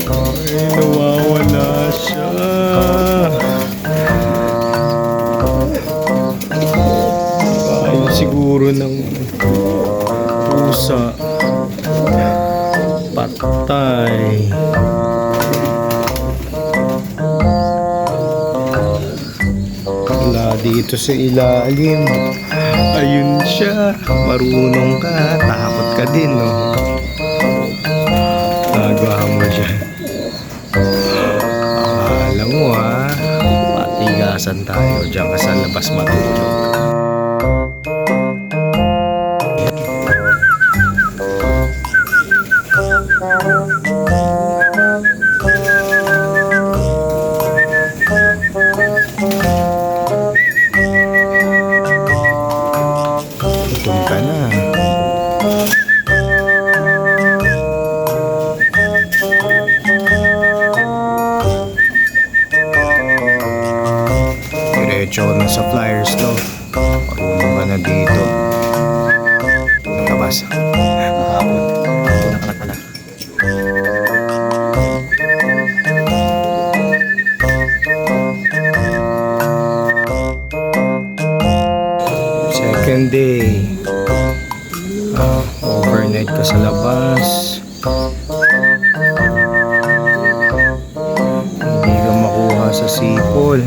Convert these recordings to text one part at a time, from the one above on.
Ay, nawawala siya. Kain siguro ng pusa. Patay. Wala dito sa ilalim. Ayun siya. Marunong ka. Takot ka din, no? Nagawa mo siya. Akala mo, ha? Patigasan tayo. Diyan ka sa labas matulog. Gutom ka na. Diretso na sa flyers daw. Marunong ka na dito. Nakabas. Nakabot. Nakalakala. Second day. Overnight ka sa labas. Hindi ka makuha sa sipol.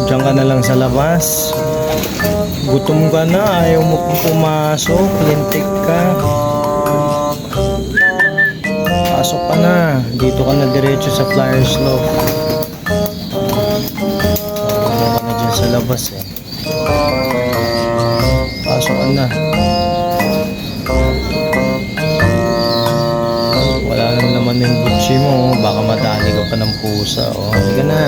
Diyan ka na lang sa labas. Gutom ka na, ayaw mo pong pumasok, lintik ka. Pasok ka na, dito ka na diretso sa flyers loft. Wala ka na dyan sa labas eh. Pasok ka na. Wala na naman yung butsi mo, baka madali ka pa ng pusa. O, hindi ka na.